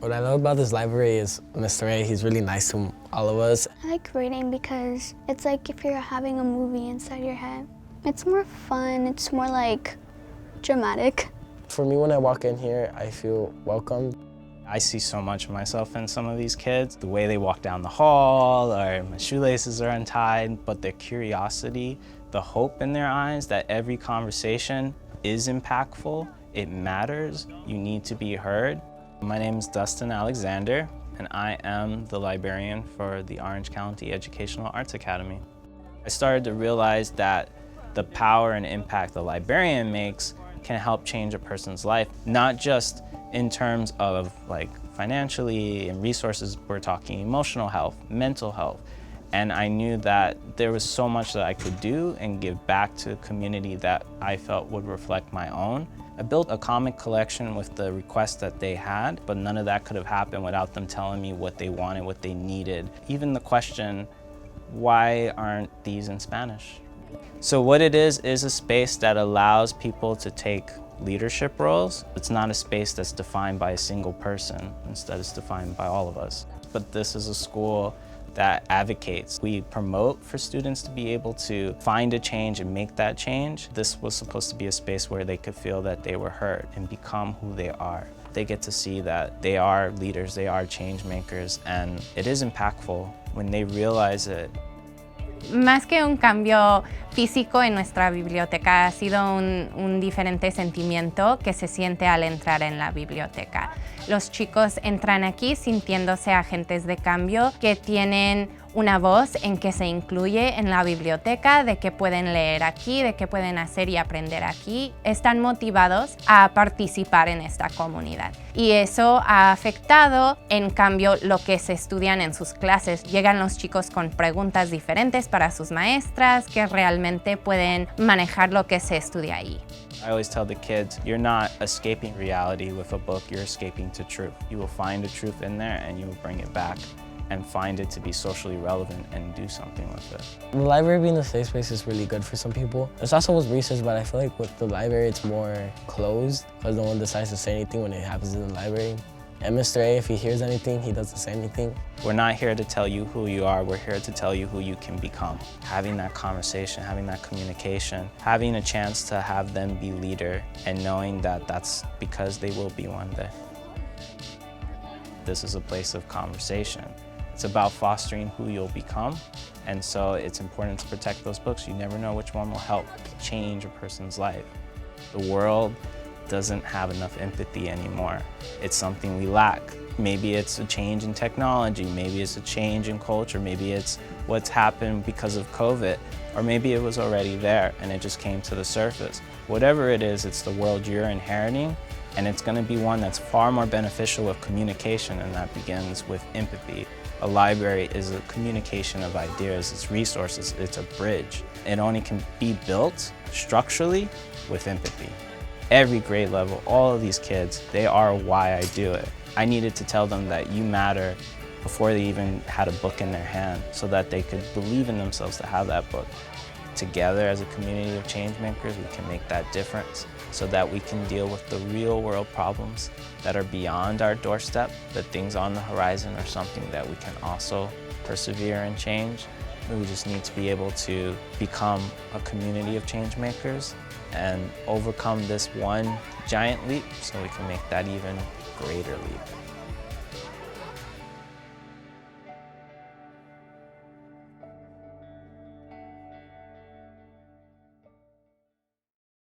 What I love about this library is Mr. A. He's really nice to all of us. I like reading because it's like if you're having a movie inside your head. It's more fun, it's more like dramatic. For me, when I walk in here, I feel welcomed. I see so much of myself in some of these kids. The way they walk down the hall, or my shoelaces are untied, but their curiosity, the hope in their eyes that every conversation is impactful, it matters, you need to be heard. My name is Dustin Alexander, and I am the librarian for the Orange County Educational Arts Academy. I started to realize that the power and impact the librarian makes can help change a person's life, not just in terms of like financially and resources. We're talking emotional health, mental health. And I knew that there was so much that I could do and give back to a community that I felt would reflect my own. I built a comic collection with the requests that they had, but none of that could have happened without them telling me what they wanted, what they needed. Even the question, why aren't these in Spanish? So what it is a space that allows people to take leadership roles. It's not a space that's defined by a single person. Instead, it's defined by all of us. But this is a school that advocates. We promote for students to be able to find a change and make that change. This was supposed to be a space where they could feel that they were heard and become who they are. They get to see that they are leaders, they are change makers, and it is impactful when they realize it. Más que un cambio físico en nuestra biblioteca, ha sido un diferente sentimiento que se siente al entrar en la biblioteca. Los chicos entran aquí sintiéndose agentes de cambio que tienen una voz en que se incluye en la biblioteca, de que pueden leer aquí, de que pueden hacer y aprender aquí. Están motivados a participar en esta comunidad. Y eso ha afectado, en cambio, lo que se estudian en sus clases. Llegan los chicos con preguntas diferentes para sus maestras que realmente pueden manejar lo que se estudia ahí. I always tell the kids, you're not escaping reality with a book, you're escaping to truth. You will find a truth in there and you will bring it back and find it to be socially relevant and do something with it. The library being a safe space is really good for some people. It's also with research, but I feel like with the library it's more closed because no one decides to say anything when it happens in the library. And Mr. A, if he hears anything, he doesn't say anything. We're not here to tell you who you are, we're here to tell you who you can become. Having that conversation, having that communication, having a chance to have them be leader and knowing that that's because they will be one day. This is a place of conversation. It's about fostering who you'll become, and so it's important to protect those books. You never know which one will help change a person's life. The world doesn't have enough empathy anymore. It's something we lack. Maybe it's a change in technology, maybe it's a change in culture, maybe it's what's happened because of COVID, or maybe it was already there and it just came to the surface. Whatever it is, it's the world you're inheriting, and it's going to be one that's far more beneficial with communication, and that begins with empathy. A library is a communication of ideas, it's resources, it's a bridge. It only can be built structurally with empathy. Every grade level, all of these kids, they are why I do it. I needed to tell them that you matter before they even had a book in their hand so that they could believe in themselves to have that book. Together as a community of change makers, we can make that difference so that we can deal with the real world problems that are beyond our doorstep, that things on the horizon are something that we can also persevere and change. We just need to be able to become a community of change makers and overcome this one giant leap so we can make that even greater leap.